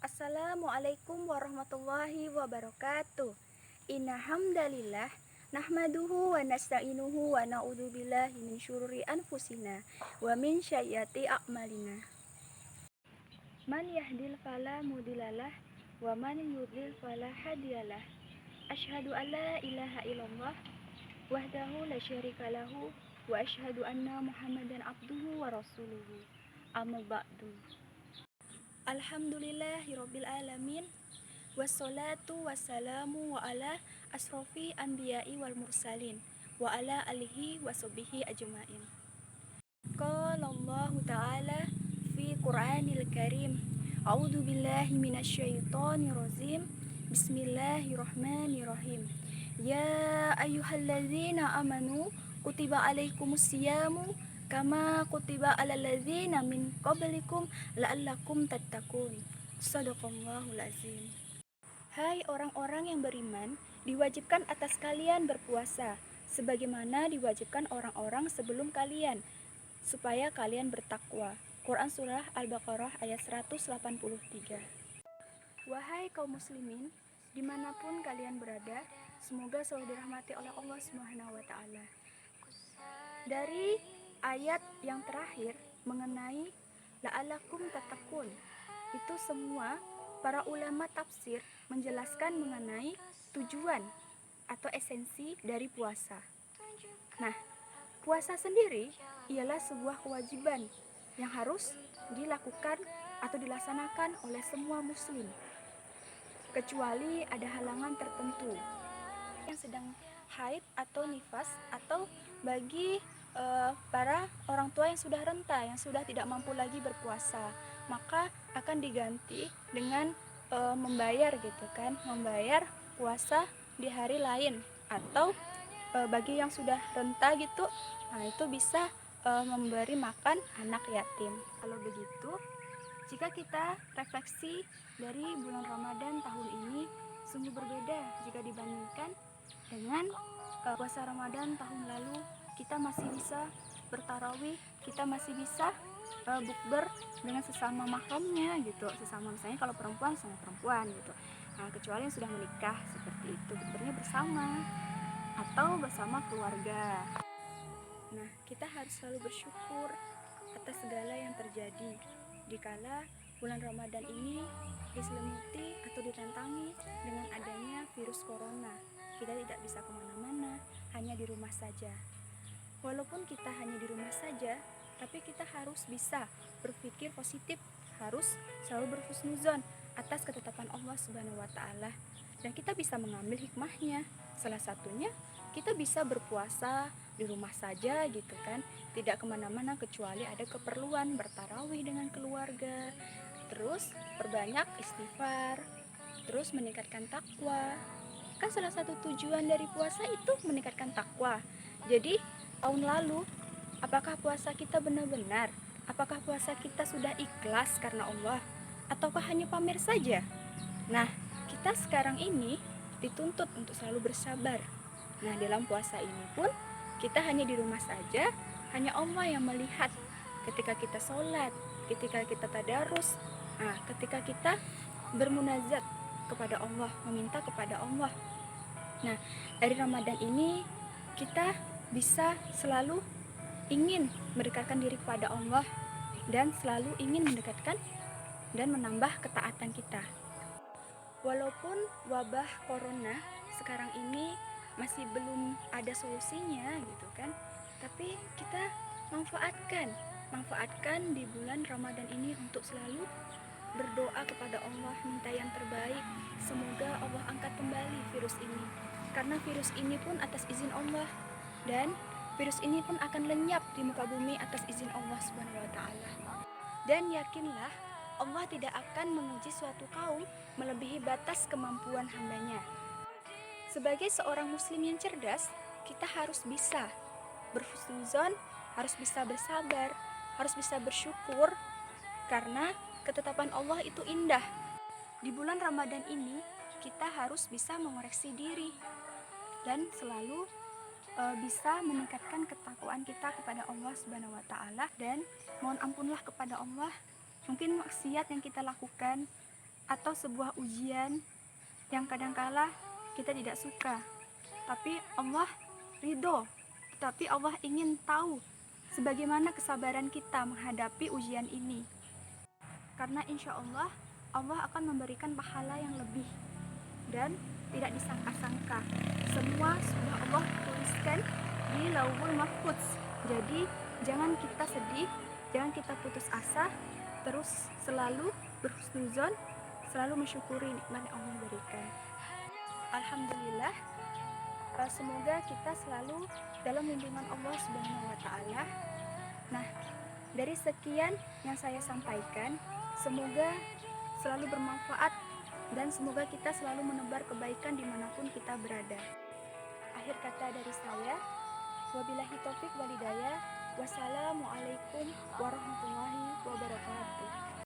Assalamualaikum warahmatullahi wabarakatuh. Inna hamdalillah nahmaduhu wa nasta'inuhu wa na'udzubillahi min syururi anfusina wa min sayyiati a'malina. Man yahdil fala mudhillalah wa man yudlil fala hadiyalah. Asyhadu an la ilaha illallah wahdahu la syarika lahu wa asyhadu anna Muhammadan abduhu wa rasuluhu. Amma ba'du. Alhamdulillahirabbil alamin. Wassalatu wassalamu wa ala asrofi anbiya'i wal mursalin wa ala alihi wa sahbihi ajma'in. Qala Allahu ta'ala fi Qur'anil Karim. A'udzu billahi minasyaitonir rajim. Bismillahirrahmanirrahim. Ya ayyuhalladzina amanu kutiba alaikumusyamu kama kutiba alal ladzina min qablikum la'allakum tattaqun. Shadaqallahul azim. Hai orang-orang yang beriman, diwajibkan atas kalian berpuasa, sebagaimana diwajibkan orang-orang sebelum kalian, supaya kalian bertakwa. Quran Surah Al-Baqarah ayat 183. Wahai kaum muslimin, dimanapun kalian berada, semoga selalu dirahmati oleh Allah SWT. Dari ayat yang terakhir mengenai la'alakum tatakun, itu semua para ulama tafsir menjelaskan mengenai tujuan atau esensi dari puasa. Nah, puasa sendiri ialah sebuah kewajiban yang harus dilakukan atau dilaksanakan oleh semua muslim, kecuali ada halangan tertentu yang sedang haid atau nifas, atau bagi para orang tua yang sudah renta, yang sudah tidak mampu lagi berpuasa, maka akan diganti dengan membayar gitu kan, membayar puasa di hari lain. Atau bagi yang sudah renta gitu, nah itu bisa memberi makan anak yatim. Kalau begitu, jika kita refleksi dari bulan Ramadan tahun ini sungguh berbeda jika dibandingkan dengan puasa Ramadan tahun lalu. Kita masih bisa bertarawih, kita masih bisa bukber dengan sesama mahramnya gitu, sesama, misalnya kalau perempuan sama perempuan gitu. Nah, kecuali yang sudah menikah seperti itu, bukbernya bersama atau bersama keluarga. Nah, kita harus selalu bersyukur atas segala yang terjadi dikala bulan Ramadan ini diselimuti atau ditantangi dengan adanya virus corona. Kita tidak bisa kemana-mana, hanya di rumah saja. Walaupun kita hanya di rumah saja, tapi kita harus bisa berpikir positif, harus selalu berhusnuzon atas ketetapan Allah Subhanahu wa Ta'ala, dan kita bisa mengambil hikmahnya. Salah satunya, kita bisa berpuasa di rumah saja gitu kan, tidak kemana-mana kecuali ada keperluan bertarawih dengan keluarga, terus perbanyak istighfar, terus meningkatkan takwa. Kan salah satu tujuan dari puasa itu meningkatkan takwa. Jadi tahun lalu, apakah puasa kita benar-benar? Apakah puasa kita sudah ikhlas karena Allah? Ataukah hanya pamer saja? Nah, kita sekarang ini dituntut untuk selalu bersabar. Nah, dalam puasa ini pun kita hanya di rumah saja, hanya Allah yang melihat ketika kita sholat, ketika kita tadarus, ketika kita bermunajat kepada Allah, meminta kepada Allah. Nah, dari Ramadan ini kita bisa selalu ingin mendekatkan diri kepada Allah dan selalu ingin mendekatkan dan menambah ketaatan kita. Walaupun wabah corona sekarang ini masih belum ada solusinya gitu kan, tapi kita manfaatkan di bulan Ramadan ini untuk selalu berdoa kepada Allah, minta yang terbaik. Semoga Allah angkat kembali virus ini, karena virus ini pun atas izin Allah, dan virus ini pun akan lenyap di muka bumi atas izin Allah Subhanahu wa Ta'ala. Dan yakinlah, Allah tidak akan menguji suatu kaum melebihi batas kemampuan hambanya. Sebagai seorang muslim yang cerdas, kita harus bisa berhusnuzon, harus bisa bersabar, harus bisa bersyukur, karena ketetapan Allah itu indah. Di bulan Ramadan ini, kita harus bisa mengoreksi diri dan selalu bisa meningkatkan ketakwaan kita kepada Allah Subhanahu wa Ta'ala, dan mohon ampunlah kepada Allah mungkin maksiat yang kita lakukan atau sebuah ujian yang kadangkala kita tidak suka, tapi Allah ridho, tetapi Allah ingin tahu sebagaimana kesabaran kita menghadapi ujian ini. Karena insya Allah, Allah akan memberikan pahala yang lebih dan tidak disangka-sangka. Semua sudah Allah tuliskan di Lauhul Mahfuz. Jadi jangan kita sedih, jangan kita putus asa, terus selalu berhusnuzon, selalu mensyukuri nikmat yang Allah berikan. Alhamdulillah, semoga kita selalu dalam lindungan Allah Subhanahu wa Ta'ala. Nah, dari sekian yang saya sampaikan, semoga selalu bermanfaat dan semoga kita selalu menebar kebaikan dimanapun kita berada. Akhir kata dari saya, wabillahi taufik walhidayah. Wassalamualaikum warahmatullahi wabarakatuh.